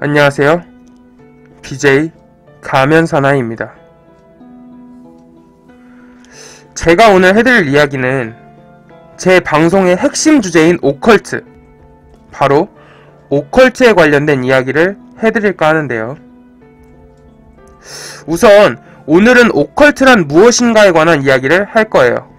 안녕하세요. BJ 가면사나이입니다. 제가 오늘 해드릴 이야기는 제 방송의 핵심 주제인 오컬트, 바로 오컬트에 관련된 이야기를 해드릴까 하는데요. 우선 오늘은 오컬트란 무엇인가에 관한 이야기를 할 거예요.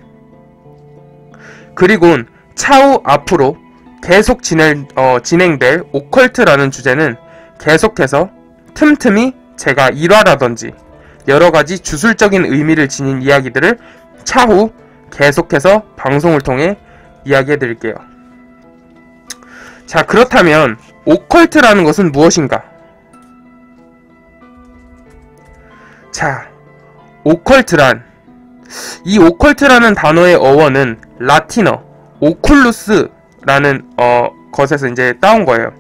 그리곤 차후 앞으로 계속 진행될 오컬트라는 주제는 계속해서 틈틈이 제가 일화라든지 여러가지 주술적인 의미를 지닌 이야기들을 차후 계속해서 방송을 통해 이야기해 드릴게요. 자, 그렇다면 오컬트라는 것은 무엇인가? 자, 이 오컬트라는 단어의 어원은 라틴어 오쿨루스라는 것에서 이제 따온 거예요.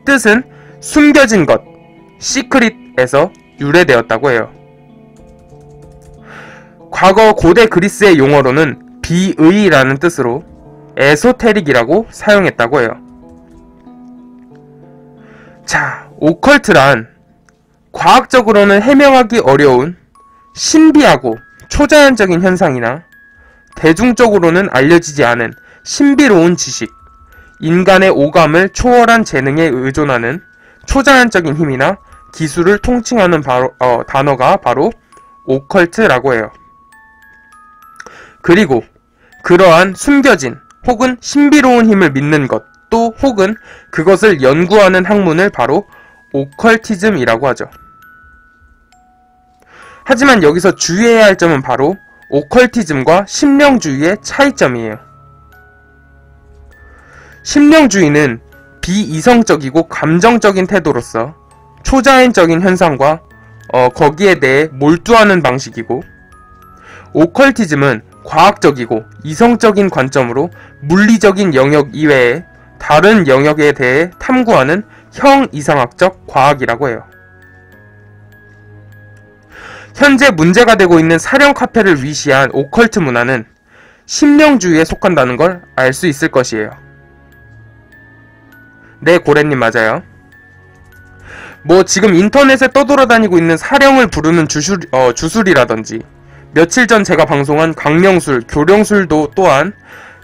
뜻은 숨겨진 것, 시크릿에서 유래되었다고 해요. 과거 고대 그리스의 용어로는 비의라는 뜻으로 에소테릭이라고 사용했다고 해요. 자, 오컬트란 과학적으로는 해명하기 어려운 신비하고 초자연적인 현상이나 대중적으로는 알려지지 않은 신비로운 지식, 인간의 오감을 초월한 재능에 의존하는 초자연적인 힘이나 기술을 통칭하는 단어가 바로 오컬트라고 해요. 그리고 그러한 숨겨진 혹은 신비로운 힘을 믿는 것, 또 혹은 그것을 연구하는 학문을 바로 오컬티즘이라고 하죠. 하지만 여기서 주의해야 할 점은 바로 오컬티즘과 심령주의의 차이점이에요. 심령주의는 비이성적이고 감정적인 태도로서 초자연적인 현상과 거기에 대해 몰두하는 방식이고, 오컬티즘은 과학적이고 이성적인 관점으로 물리적인 영역 이외의 다른 영역에 대해 탐구하는 형이상학적 과학이라고 해요. 현재 문제가 되고 있는 사령 카페를 위시한 오컬트 문화는 심령주의에 속한다는 걸 알 수 있을 것이에요. 네, 고래님 맞아요. 지금 인터넷에 떠돌아다니고 있는 사령을 부르는 주술이라든지 며칠 전 제가 방송한 강령술, 교령술도 또한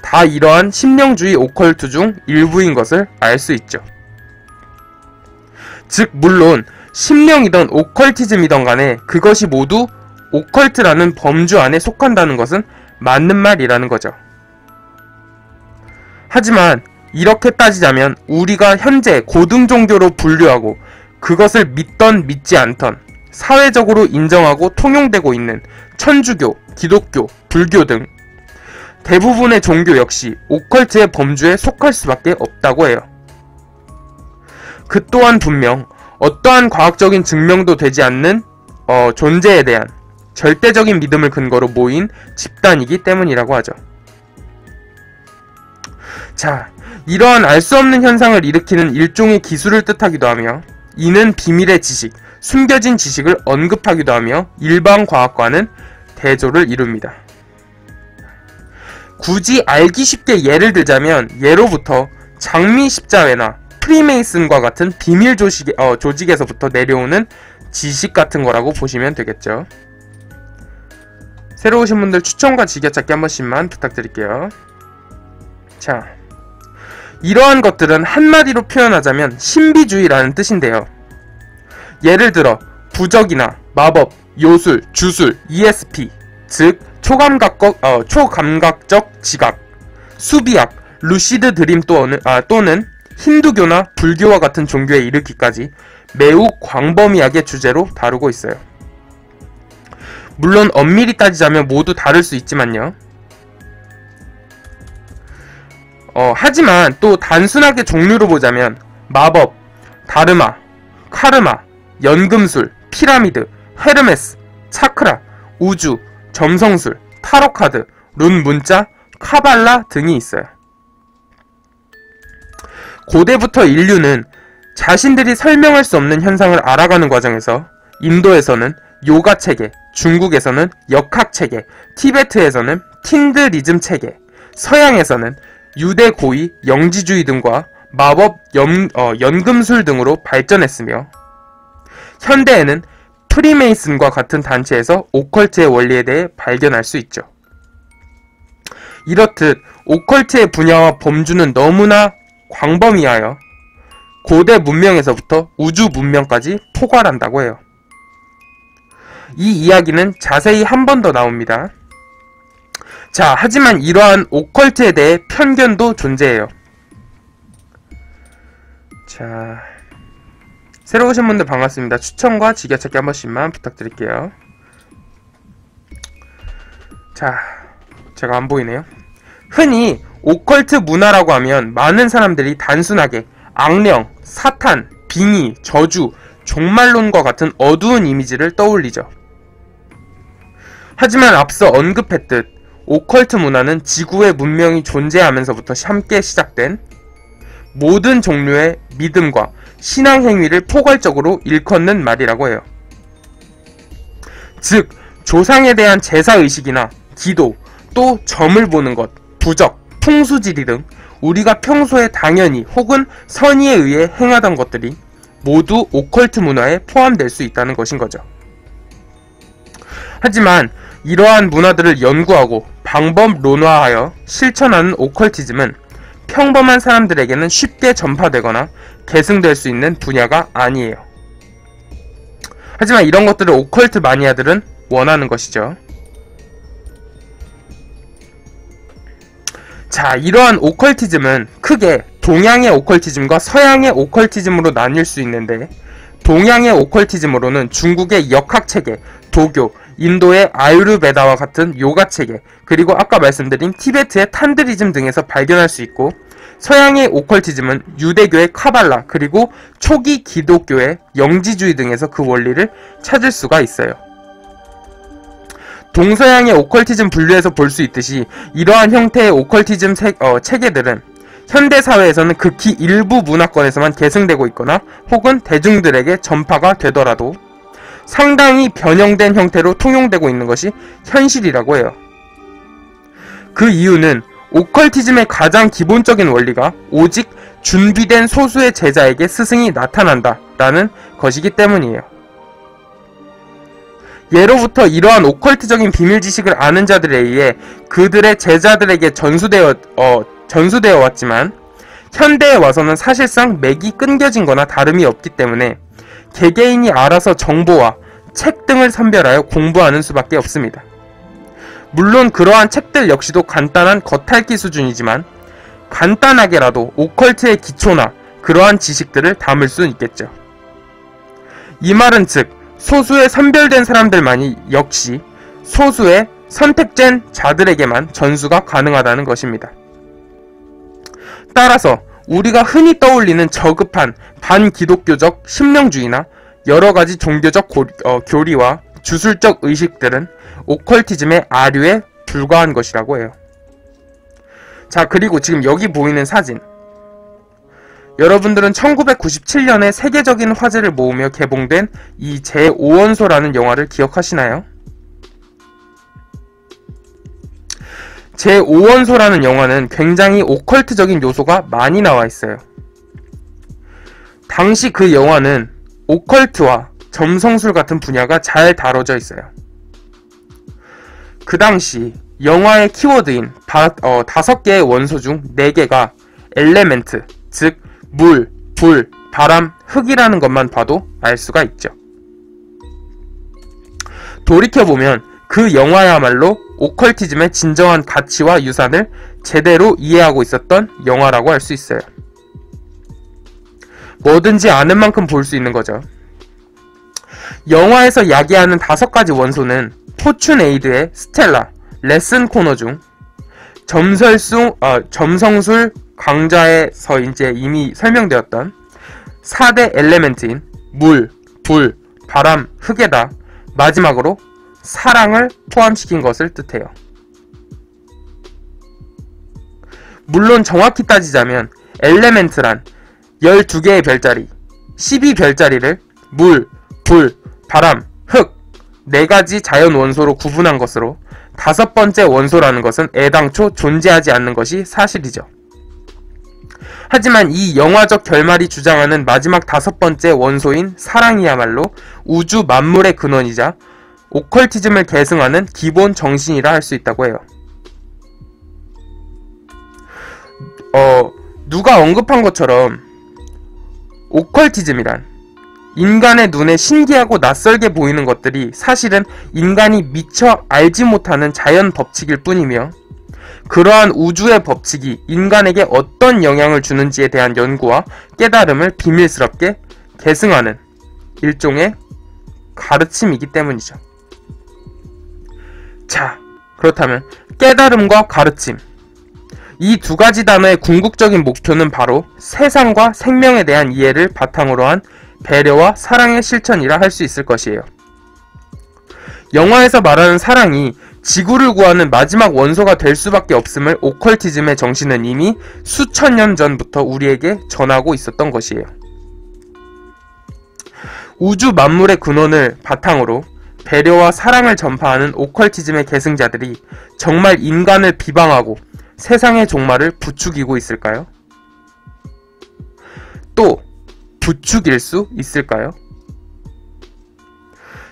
다 이러한 심령주의 오컬트 중 일부인 것을 알 수 있죠. 즉, 물론 심령이던 오컬티즘이던 간에 그것이 모두 오컬트라는 범주 안에 속한다는 것은 맞는 말이라는 거죠. 하지만 이렇게 따지자면 우리가 현재 고등종교로 분류하고 그것을 믿던 믿지 않던 사회적으로 인정하고 통용되고 있는 천주교, 기독교, 불교 등 대부분의 종교 역시 오컬트의 범주에 속할 수밖에 없다고 해요. 그 또한 분명 어떠한 과학적인 증명도 되지 않는 존재에 대한 절대적인 믿음을 근거로 모인 집단이기 때문이라고 하죠. 자, 이러한 알 수 없는 현상을 일으키는 일종의 기술을 뜻하기도 하며, 이는 비밀의 지식, 숨겨진 지식을 언급하기도 하며 일반 과학과는 대조를 이룹니다. 굳이 알기 쉽게 예를 들자면 예로부터 장미 십자회나 프리메이슨과 같은 비밀 조직에서부터 내려오는 지식 같은 거라고 보시면 되겠죠. 새로 오신 분들 추천과 즐겨찾기 한 번씩만 부탁드릴게요. 자, 이러한 것들은 한마디로 표현하자면 신비주의라는 뜻인데요. 예를 들어 부적이나 마법, 요술, 주술, ESP, 즉 초감각적 지각, 수비학, 루시드 드림 또는 힌두교나 불교와 같은 종교에 이르기까지 매우 광범위하게 주제로 다루고 있어요. 물론 엄밀히 따지자면 모두 다를 수 있지만요. 하지만 또 단순하게 종류로 보자면 마법, 다르마, 카르마, 연금술, 피라미드, 헤르메스, 차크라, 우주, 점성술, 타로카드, 룬 문자, 카발라 등이 있어요. 고대부터 인류는 자신들이 설명할 수 없는 현상을 알아가는 과정에서 인도에서는 요가 체계, 중국에서는 역학 체계, 티베트에서는 틴드리즘 체계, 서양에서는 유대 고위, 영지주의 등과 마법, 연금술 등으로 발전했으며 현대에는 프리메이슨과 같은 단체에서 오컬트의 원리에 대해 발견할 수 있죠. 이렇듯 오컬트의 분야와 범주는 너무나 광범위하여 고대 문명에서부터 우주 문명까지 포괄한다고 해요. 이 이야기는 자세히 한 번 더 나옵니다. 자, 하지만 이러한 오컬트에 대해 편견도 존재해요. 자, 새로 오신 분들 반갑습니다. 추천과 즐겨찾기 한 번씩만 부탁드릴게요. 자, 제가 안 보이네요. 흔히 오컬트 문화라고 하면 많은 사람들이 단순하게 악령, 사탄, 빙의, 저주, 종말론과 같은 어두운 이미지를 떠올리죠. 하지만 앞서 언급했듯 오컬트 문화는 지구의 문명이 존재하면서부터 함께 시작된 모든 종류의 믿음과 신앙 행위를 포괄적으로 일컫는 말이라고 해요. 즉, 조상에 대한 제사의식이나 기도, 또 점을 보는 것, 부적, 풍수지리 등 우리가 평소에 당연히 혹은 선의에 의해 행하던 것들이 모두 오컬트 문화에 포함될 수 있다는 것인 거죠. 하지만 이러한 문화들을 연구하고 방법론화하여 실천하는 오컬티즘은 평범한 사람들에게는 쉽게 전파되거나 계승될 수 있는 분야가 아니에요. 하지만 이런 것들을 오컬트 마니아들은 원하는 것이죠. 자, 이러한 오컬티즘은 크게 동양의 오컬티즘과 서양의 오컬티즘으로 나뉠 수 있는데, 동양의 오컬티즘으로는 중국의 역학체계, 도교, 인도의 아유르베다와 같은 요가체계, 그리고 아까 말씀드린 티베트의 탄드리즘 등에서 발견할 수 있고, 서양의 오컬티즘은 유대교의 카발라, 그리고 초기 기독교의 영지주의 등에서 그 원리를 찾을 수가 있어요. 동서양의 오컬티즘 분류에서 볼 수 있듯이 이러한 형태의 오컬티즘 체계들은 현대사회에서는 극히 일부 문화권에서만 계승되고 있거나 혹은 대중들에게 전파가 되더라도 상당히 변형된 형태로 통용되고 있는 것이 현실이라고 해요. 그 이유는 오컬티즘의 가장 기본적인 원리가 오직 준비된 소수의 제자에게 스승이 나타난다 라는 것이기 때문이에요. 예로부터 이러한 오컬트적인 비밀 지식을 아는 자들에 의해 그들의 제자들에게 전수되어 왔지만, 현대에 와서는 사실상 맥이 끊겨진 거나 다름이 없기 때문에 개개인이 알아서 정보와 책 등을 선별하여 공부하는 수밖에 없습니다. 물론 그러한 책들 역시도 간단한 겉핥기 수준이지만 간단하게라도 오컬트의 기초나 그러한 지식들을 담을 수 있겠죠. 이 말은 즉 소수의 선별된 사람들만이 역시 소수의 선택된 자들에게만 전수가 가능하다는 것입니다. 따라서 우리가 흔히 떠올리는 저급한 반기독교적 심령주의나 여러가지 종교적 교리와 주술적 의식들은 오컬티즘의 아류에 불과한 것이라고 해요. 자, 그리고 지금 여기 보이는 사진, 여러분들은 1997년에 세계적인 화제를 모으며 개봉된 이 제5원소라는 영화를 기억하시나요? 제5원소라는 영화는 굉장히 오컬트적인 요소가 많이 나와 있어요. 당시 그 영화는 오컬트와 점성술 같은 분야가 잘 다뤄져 있어요. 그 당시 영화의 키워드인 5개의 원소 중 4개가 엘레멘트, 즉 물, 불, 바람, 흙이라는 것만 봐도 알 수가 있죠. 돌이켜보면 그 영화야말로 오컬티즘의 진정한 가치와 유산을 제대로 이해하고 있었던 영화라고 할 수 있어요. 뭐든지 아는 만큼 볼 수 있는 거죠. 영화에서 야기하는 5가지 원소는 포춘에이드의 스텔라, 레슨 코너 중 점성술 강좌에서 이제 이미 설명되었던 4대 엘레멘트인 물, 불, 바람, 흙에다 마지막으로 사랑을 포함시킨 것을 뜻해요. 물론 정확히 따지자면 엘레멘트란 12개의 별자리, 12별자리를 물, 불, 바람, 흙 4가지 자연 원소로 구분한 것으로 5번째 원소라는 것은 애당초 존재하지 않는 것이 사실이죠. 하지만 이 영화적 결말이 주장하는 마지막 5번째 원소인 사랑이야말로 우주 만물의 근원이자 오컬티즘을 계승하는 기본 정신이라 할 수 있다고 해요. 누가 언급한 것처럼 오컬티즘이란 인간의 눈에 신기하고 낯설게 보이는 것들이 사실은 인간이 미처 알지 못하는 자연 법칙일 뿐이며, 그러한 우주의 법칙이 인간에게 어떤 영향을 주는지에 대한 연구와 깨달음을 비밀스럽게 계승하는 일종의 가르침이기 때문이죠. 자, 그렇다면 깨달음과 가르침, 이 두 가지 단어의 궁극적인 목표는 바로 세상과 생명에 대한 이해를 바탕으로 한 배려와 사랑의 실천이라 할 수 있을 것이에요. 영화에서 말하는 사랑이 지구를 구하는 마지막 원소가 될 수밖에 없음을 오컬티즘의 정신은 이미 수천 년 전부터 우리에게 전하고 있었던 것이에요. 우주 만물의 근원을 바탕으로 배려와 사랑을 전파하는 오컬티즘의 계승자들이 정말 인간을 비방하고 세상의 종말을 부추기고 있을까요? 또 부추길 수 있을까요?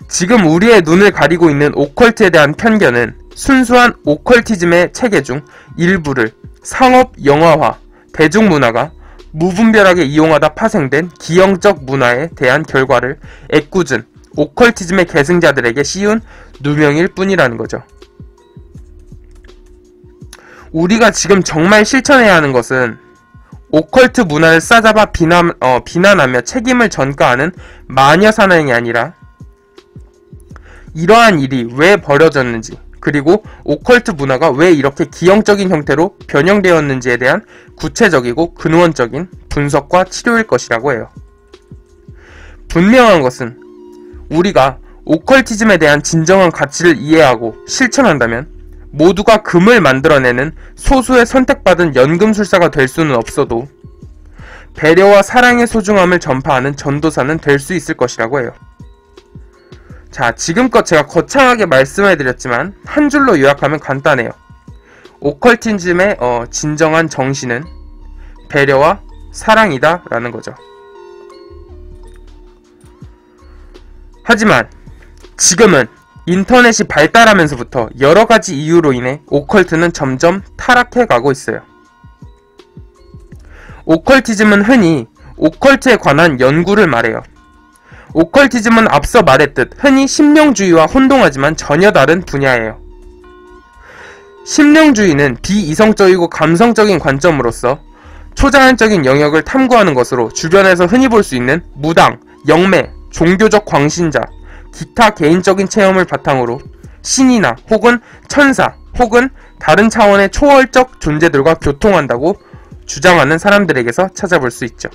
지금 우리의 눈을 가리고 있는 오컬트에 대한 편견은 순수한 오컬티즘의 체계 중 일부를 상업 영화화, 대중문화가 무분별하게 이용하다 파생된 기형적 문화에 대한 결과를 애꿎은 오컬티즘의 계승자들에게 씌운 누명일 뿐이라는 거죠. 우리가 지금 정말 실천해야 하는 것은 오컬트 문화를 싸잡아 비난하며 책임을 전가하는 마녀 사냥이 아니라 이러한 일이 왜 벌어졌는지, 그리고 오컬트 문화가 왜 이렇게 기형적인 형태로 변형되었는지에 대한 구체적이고 근원적인 분석과 치료일 것이라고 해요. 분명한 것은 우리가 오컬티즘에 대한 진정한 가치를 이해하고 실천한다면 모두가 금을 만들어내는 소수의 선택받은 연금술사가 될 수는 없어도 배려와 사랑의 소중함을 전파하는 전도사는 될 수 있을 것이라고 해요. 자, 지금껏 제가 거창하게 말씀해드렸지만 한 줄로 요약하면 간단해요. 오컬티즘의 진정한 정신은 배려와 사랑이다 라는 거죠. 하지만 지금은 인터넷이 발달하면서부터 여러가지 이유로 인해 오컬트는 점점 타락해 가고 있어요. 오컬티즘은 흔히 오컬트에 관한 연구를 말해요. 오컬티즘은 앞서 말했듯 흔히 심령주의와 혼동하지만 전혀 다른 분야예요. 심령주의는 비이성적이고 감성적인 관점으로서 초자연적인 영역을 탐구하는 것으로 주변에서 흔히 볼 수 있는 무당, 영매, 종교적 광신자, 기타 개인적인 체험을 바탕으로 신이나 혹은 천사 혹은 다른 차원의 초월적 존재들과 교통한다고 주장하는 사람들에게서 찾아볼 수 있죠.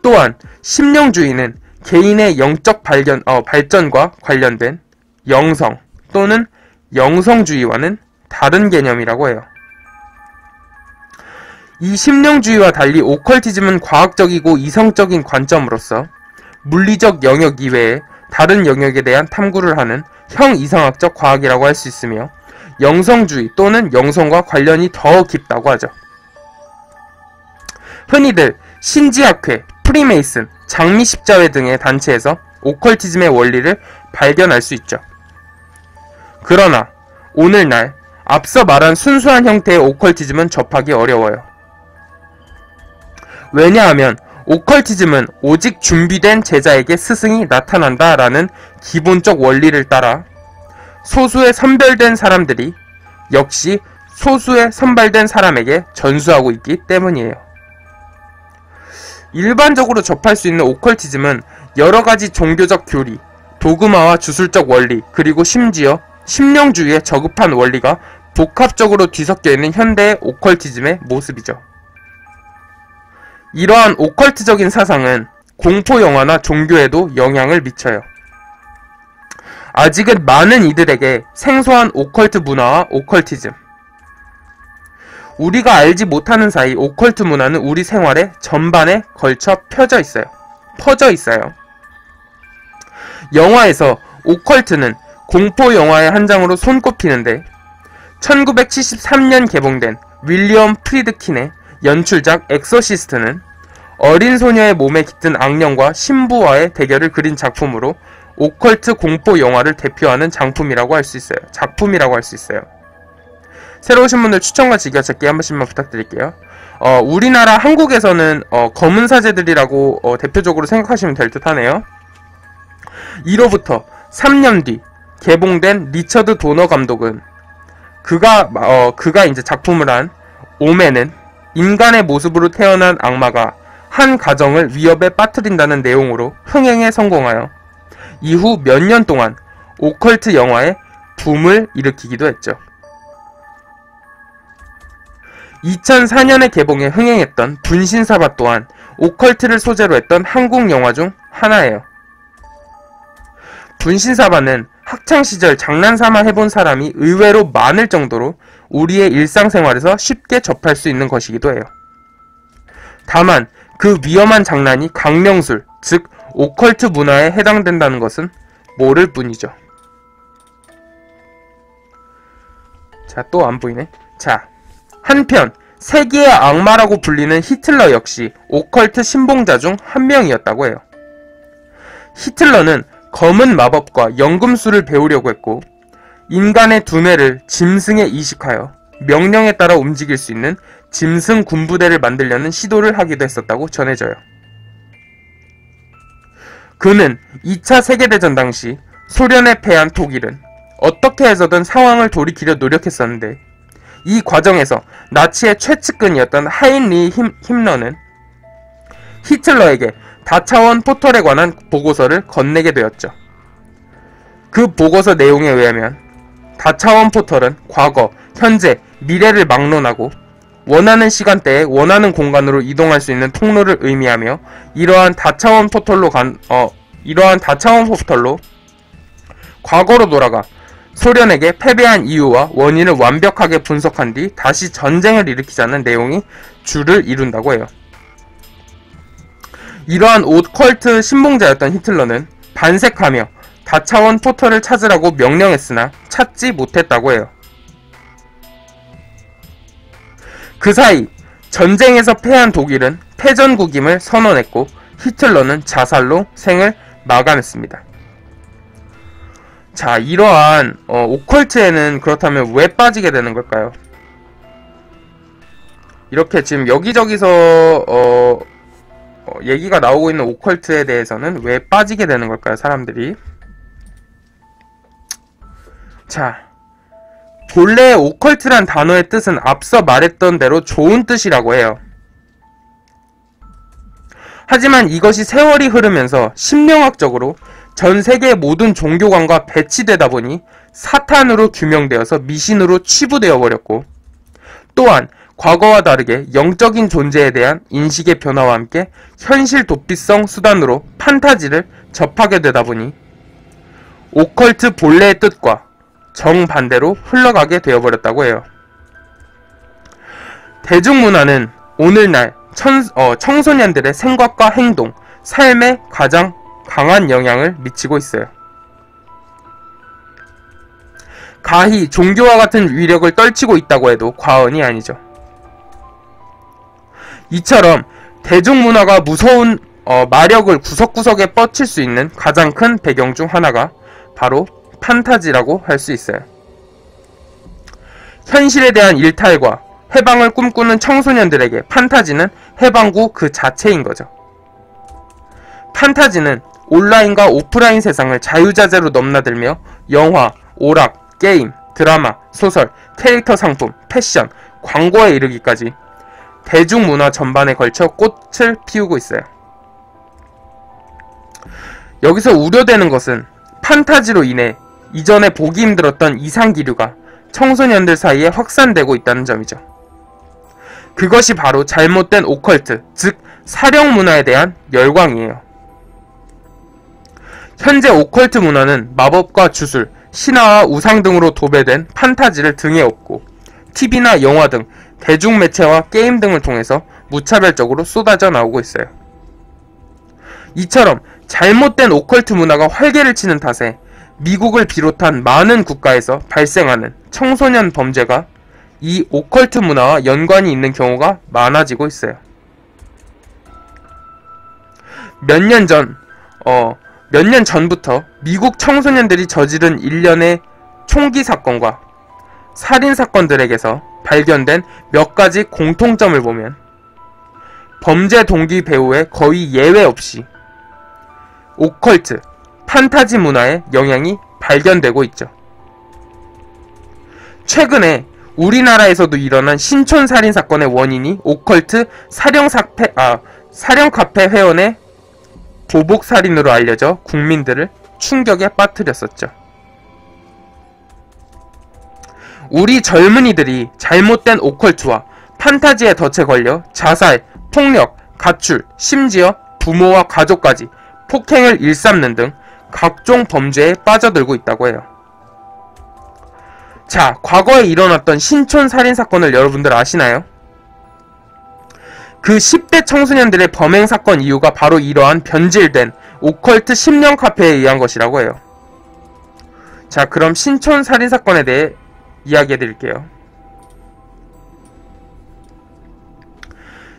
또한 심령주의는 개인의 영적 발전과 관련된 영성 또는 영성주의와는 다른 개념이라고 해요. 이 심령주의와 달리 오컬티즘은 과학적이고 이성적인 관점으로서 물리적 영역 이외에 다른 영역에 대한 탐구를 하는 형이상학적 과학이라고 할 수 있으며 영성주의 또는 영성과 관련이 더 깊다고 하죠. 흔히들 신지학회, 프리메이슨, 장미십자회 등의 단체에서 오컬티즘의 원리를 발견할 수 있죠. 그러나 오늘날 앞서 말한 순수한 형태의 오컬티즘은 접하기 어려워요. 왜냐하면 오컬티즘은 오직 준비된 제자에게 스승이 나타난다 라는 기본적 원리를 따라 소수의 선별된 사람들이 역시 소수의 선발된 사람에게 전수하고 있기 때문이에요. 일반적으로 접할 수 있는 오컬티즘은 여러가지 종교적 교리, 도그마와 주술적 원리, 그리고 심지어 심령주의의 저급한 원리가 복합적으로 뒤섞여 있는 현대의 오컬티즘의 모습이죠. 이러한 오컬트적인 사상은 공포영화나 종교에도 영향을 미쳐요. 아직은 많은 이들에게 생소한 오컬트 문화와 오컬티즘, 우리가 알지 못하는 사이 오컬트 문화는 우리 생활의 전반에 걸쳐 퍼져 있어요. 영화에서 오컬트는 공포영화의 한 장으로 손꼽히는데 1973년 개봉된 윌리엄 프리드킨의 연출작 엑소시스트는 어린 소녀의 몸에 깃든 악령과 신부와의 대결을 그린 작품으로 오컬트 공포 영화를 대표하는 작품이라고 할 수 있어요. 새로 오신 분들 추천과 즐겨찾기 한 번씩만 부탁드릴게요. 우리나라 한국에서는 검은 사제들이라고 대표적으로 생각하시면 될 듯 하네요. 이로부터 3년 뒤 개봉된 리처드 도너 감독은 그가 이제 작품을 한 오맨은 인간의 모습으로 태어난 악마가 한 가정을 위협에 빠뜨린다는 내용으로 흥행에 성공하여 이후 몇 년 동안 오컬트 영화의 붐을 일으키기도 했죠. 2004년에 개봉해 흥행했던 분신사바 또한 오컬트를 소재로 했던 한국 영화 중 하나예요. 분신사바는 학창시절 장난삼아 해본 사람이 의외로 많을 정도로 우리의 일상생활에서 쉽게 접할 수 있는 것이기도 해요. 다만 그 위험한 장난이 강령술, 즉 오컬트 문화에 해당된다는 것은 모를 뿐이죠. 자, 또 안 보이네. 자, 한편 세계의 악마라고 불리는 히틀러 역시 오컬트 신봉자 중 한 명이었다고 해요. 히틀러는 검은 마법과 연금술을 배우려고 했고 인간의 두뇌를 짐승에 이식하여 명령에 따라 움직일 수 있는 짐승 군부대를 만들려는 시도를 하기도 했었다고 전해져요. 그는 2차 세계대전 당시 소련에 패한 독일은 어떻게 해서든 상황을 돌이키려 노력했었는데 이 과정에서 나치의 최측근이었던 하인리 힘러는 히틀러에게 다차원 포털에 관한 보고서를 건네게 되었죠. 그 보고서 내용에 의하면 다차원 포털은 과거, 현재, 미래를 막론하고 원하는 시간대에 원하는 공간으로 이동할 수 있는 통로를 의미하며 이러한 다차원 포털로 과거로 돌아가 소련에게 패배한 이유와 원인을 완벽하게 분석한 뒤 다시 전쟁을 일으키자는 내용이 주를 이룬다고 해요. 이러한 오컬트 신봉자였던 히틀러는 반색하며 다차원 포털을 찾으라고 명령했으나 찾지 못했다고 해요. 그 사이 전쟁에서 패한 독일은 패전국임을 선언했고 히틀러는 자살로 생을 마감했습니다. 자, 이러한 오컬트에는 그렇다면 왜 빠지게 되는 걸까요? 이렇게 지금 여기저기서 얘기가 나오고 있는 오컬트에 대해서는 왜 빠지게 되는 걸까요, 사람들이? 자, 본래 오컬트란 단어의 뜻은 앞서 말했던 대로 좋은 뜻이라고 해요. 하지만 이것이 세월이 흐르면서 심령학적으로 전 세계의 모든 종교관과 배치되다 보니 사탄으로 규명되어서 미신으로 치부되어 버렸고, 또한 과거와 다르게 영적인 존재에 대한 인식의 변화와 함께 현실 도피성 수단으로 판타지를 접하게 되다 보니 오컬트 본래의 뜻과 정반대로 흘러가게 되어버렸다고 해요. 대중문화는 오늘날 청소년들의 생각과 행동, 삶에 가장 강한 영향을 미치고 있어요. 가히 종교와 같은 위력을 떨치고 있다고 해도 과언이 아니죠. 이처럼 대중문화가 무서운 마력을 구석구석에 뻗칠 수 있는 가장 큰 배경 중 하나가 바로 판타지라고 할 수 있어요. 현실에 대한 일탈과 해방을 꿈꾸는 청소년들에게 판타지는 해방구 그 자체인 거죠. 판타지는 온라인과 오프라인 세상을 자유자재로 넘나들며 영화, 오락, 게임, 드라마, 소설, 캐릭터 상품, 패션, 광고에 이르기까지 대중문화 전반에 걸쳐 꽃을 피우고 있어요. 여기서 우려되는 것은 판타지로 인해 이전에 보기 힘들었던 이상기류가 청소년들 사이에 확산되고 있다는 점이죠. 그것이 바로 잘못된 오컬트, 즉 사령 문화에 대한 열광이에요. 현재 오컬트 문화는 마법과 주술, 신화와 우상 등으로 도배된 판타지를 등에 업고 TV나 영화 등 대중매체와 게임 등을 통해서 무차별적으로 쏟아져 나오고 있어요. 이처럼 잘못된 오컬트 문화가 활개를 치는 탓에 미국을 비롯한 많은 국가에서 발생하는 청소년 범죄가 이 오컬트 문화와 연관이 있는 경우가 많아지고 있어요. 몇 년 전부터 미국 청소년들이 저지른 일련의 총기 사건과 살인 사건들에게서 발견된 몇 가지 공통점을 보면 범죄 동기 배후에 거의 예외 없이 오컬트, 판타지 문화의 영향이 발견되고 있죠. 최근에 우리나라에서도 일어난 신촌 살인 사건의 원인이 오컬트 사령 카페 회원의 보복 살인으로 알려져 국민들을 충격에 빠뜨렸었죠. 우리 젊은이들이 잘못된 오컬트와 판타지에 덫에 걸려 자살, 폭력, 가출, 심지어 부모와 가족까지 폭행을 일삼는 등 각종 범죄에 빠져들고 있다고 해요. 자, 과거에 일어났던 신촌 살인사건을 여러분들 아시나요? 그 10대 청소년들의 범행 사건 이유가 바로 이러한 변질된 오컬트 심령 카페에 의한 것이라고 해요. 자, 그럼 신촌 살인사건에 대해 이야기해 드릴게요.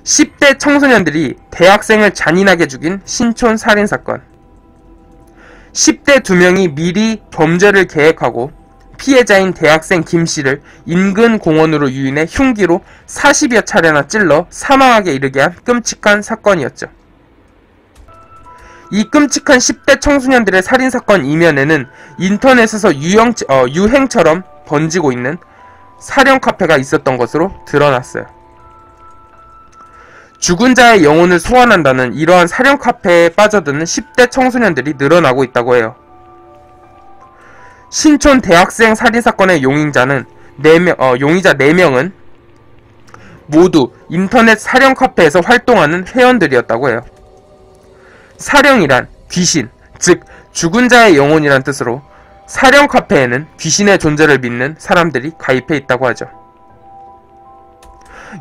10대 청소년들이 대학생을 잔인하게 죽인 신촌 살인사건. 10대 2명이 미리 범죄를 계획하고 피해자인 대학생 김씨를 인근 공원으로 유인해 흉기로 40여 차례나 찔러 사망하게 이르게 한 끔찍한 사건이었죠. 이 끔찍한 10대 청소년들의 살인사건 이면에는 인터넷에서 유행처럼 번지고 있는 사령 카페가 있었던 것으로 드러났어요. 죽은 자의 영혼을 소환한다는 이러한 사령 카페에 빠져드는 10대 청소년들이 늘어나고 있다고 해요. 신촌 대학생 살인사건의 용의자 4명은 모두 인터넷 사령 카페에서 활동하는 회원들이었다고 해요. 사령이란 귀신, 즉 죽은 자의 영혼이란 뜻으로 사령 카페에는 귀신의 존재를 믿는 사람들이 가입해 있다고 하죠.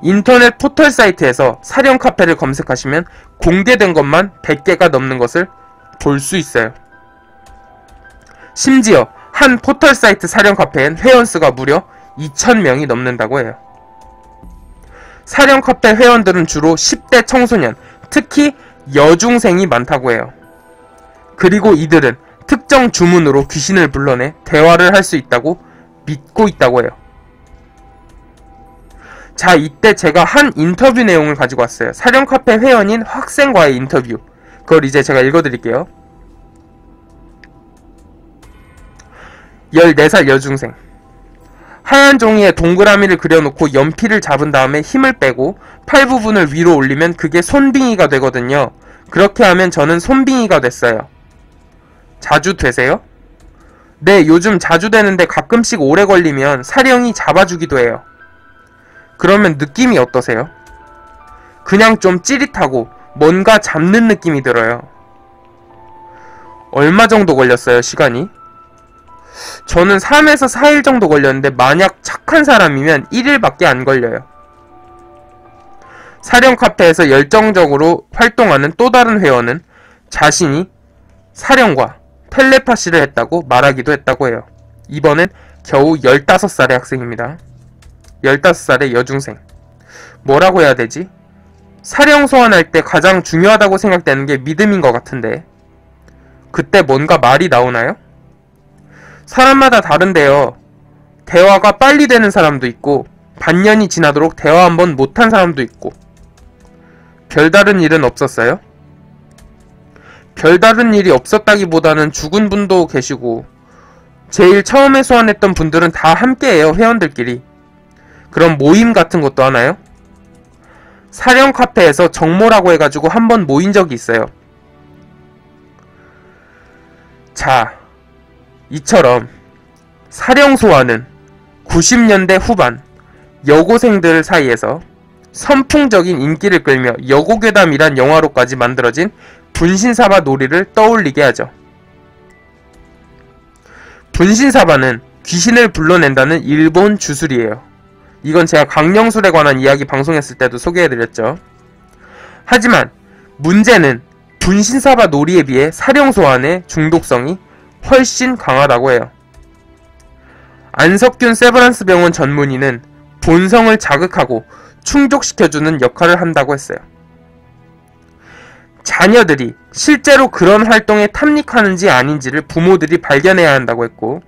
인터넷 포털 사이트에서 사령 카페를 검색하시면 공개된 것만 100개가 넘는 것을 볼 수 있어요. 심지어 한 포털 사이트 사령 카페엔 회원수가 무려 2,000명이 넘는다고 해요. 사령 카페 회원들은 주로 10대 청소년, 특히 여중생이 많다고 해요. 그리고 이들은 특정 주문으로 귀신을 불러내 대화를 할 수 있다고 믿고 있다고 해요. 자, 이때 제가 한 인터뷰 내용을 가지고 왔어요. 사령 카페 회원인 학생과의 인터뷰. 그걸 이제 제가 읽어드릴게요. 14살 여중생. 하얀 종이에 동그라미를 그려놓고 연필을 잡은 다음에 힘을 빼고 팔 부분을 위로 올리면 그게 손빙이가 되거든요. 그렇게 하면 저는 손빙이가 됐어요. 자주 되세요? 네, 요즘 자주 되는데 가끔씩 오래 걸리면 사령이 잡아주기도 해요. 그러면 느낌이 어떠세요? 그냥 좀 찌릿하고 뭔가 잡는 느낌이 들어요. 얼마 정도 걸렸어요, 시간이? 저는 3에서 4일 정도 걸렸는데 만약 착한 사람이면 1일밖에 안 걸려요. 사령 카페에서 열정적으로 활동하는 또 다른 회원은 자신이 사령과 텔레파시를 했다고 말하기도 했다고 해요. 이번엔 겨우 15살의 학생입니다. 15살의 여중생. 뭐라고 해야 되지? 사령 소환할 때 가장 중요하다고 생각되는 게 믿음인 것 같은데 그때 뭔가 말이 나오나요? 사람마다 다른데요. 대화가 빨리 되는 사람도 있고 반년이 지나도록 대화 한번 못한 사람도 있고. 별다른 일은 없었어요? 별다른 일이 없었다기보다는 죽은 분도 계시고 제일 처음에 소환했던 분들은 다 함께해요, 회원들끼리. 그럼 모임 같은 것도 하나요? 사령 카페에서 정모라고 해가지고 한번 모인 적이 있어요. 자, 이처럼 사령 소환은 90년대 후반 여고생들 사이에서 선풍적인 인기를 끌며 여고괴담이란 영화로까지 만들어진 분신사바 놀이를 떠올리게 하죠. 분신사바는 귀신을 불러낸다는 일본 주술이에요. 이건 제가 강령술에 관한 이야기 방송했을 때도 소개해드렸죠. 하지만 문제는 분신사바 놀이에 비해 사령 소환의 중독성이 훨씬 강하다고 해요. 안석균 세브란스 병원 전문의는 본성을 자극하고 충족시켜주는 역할을 한다고 했어요. 자녀들이 실제로 그런 활동에 탐닉하는지 아닌지를 부모들이 발견해야 한다고 했고,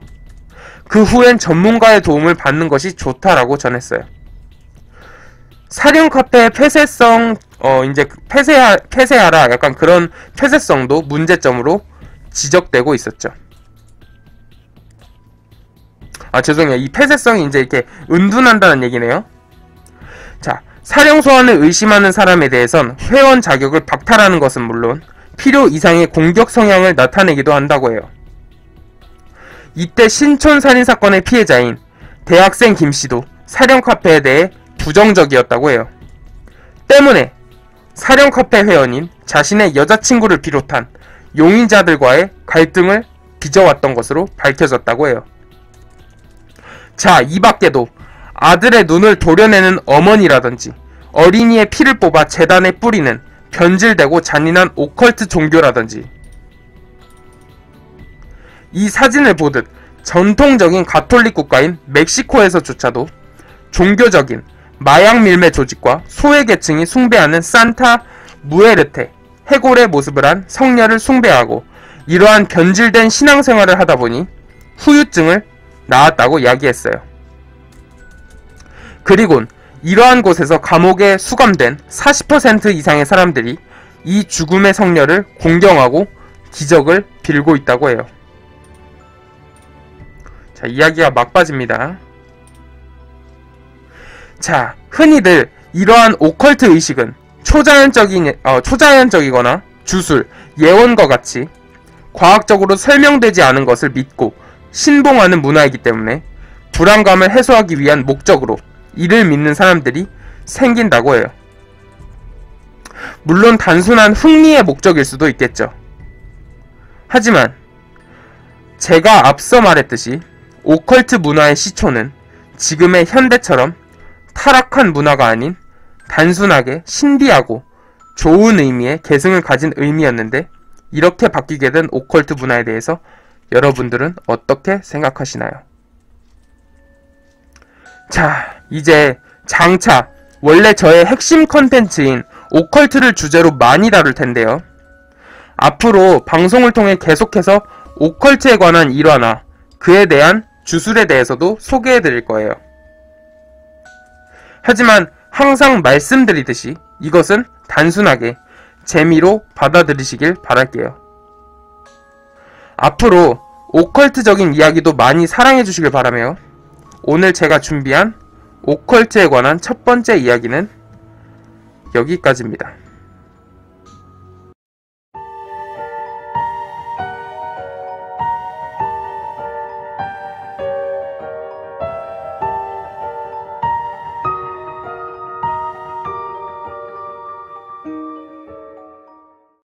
그 후엔 전문가의 도움을 받는 것이 좋다라고 전했어요. 사령 카페의 폐쇄성, 이제 폐쇄하라 약간 그런 폐쇄성도 문제점으로 지적되고 있었죠. 죄송해요. 이 폐쇄성이 이제 이렇게 은둔한다는 얘기네요. 자, 사령 소환을 의심하는 사람에 대해선 회원 자격을 박탈하는 것은 물론 필요 이상의 공격 성향을 나타내기도 한다고 해요. 이때 신촌 살인사건의 피해자인 대학생 김씨도 사령 카페에 대해 부정적이었다고 해요. 때문에 사령 카페 회원인 자신의 여자친구를 비롯한 용의자들과의 갈등을 빚어왔던 것으로 밝혀졌다고 해요. 자, 이 밖에도 아들의 눈을 도려내는 어머니라든지 어린이의 피를 뽑아 재단에 뿌리는 변질되고 잔인한 오컬트 종교라든지, 이 사진을 보듯 전통적인 가톨릭 국가인 멕시코에서조차도 종교적인 마약 밀매 조직과 소외계층이 숭배하는 산타 무에르테 해골의 모습을 한 성녀를 숭배하고 이러한 변질된 신앙생활을 하다 보니 후유증을 낳았다고 이야기했어요. 그리곤 이러한 곳에서 감옥에 수감된 40% 이상의 사람들이 이 죽음의 성녀를 공경하고 기적을 빌고 있다고 해요. 자, 이야기가 막빠집니다. 자, 흔히들 이러한 오컬트 의식은 초자연적이거나 주술, 예언과 같이 과학적으로 설명되지 않은 것을 믿고 신봉하는 문화이기 때문에 불안감을 해소하기 위한 목적으로 이를 믿는 사람들이 생긴다고 해요. 물론 단순한 흥미의 목적일 수도 있겠죠. 하지만 제가 앞서 말했듯이 오컬트 문화의 시초는 지금의 현대처럼 타락한 문화가 아닌 단순하게 신비하고 좋은 의미의 계승을 가진 의미였는데, 이렇게 바뀌게 된 오컬트 문화에 대해서 여러분들은 어떻게 생각하시나요? 자, 이제 장차 원래 저의 핵심 컨텐츠인 오컬트를 주제로 많이 다룰 텐데요. 앞으로 방송을 통해 계속해서 오컬트에 관한 일화나 그에 대한 주술에 대해서도 소개해 드릴 거예요. 하지만 항상 말씀드리듯이 이것은 단순하게 재미로 받아들이시길 바랄게요. 앞으로 오컬트적인 이야기도 많이 사랑해 주시길 바라며, 오늘 제가 준비한 오컬트에 관한 첫 번째 이야기는 여기까지입니다.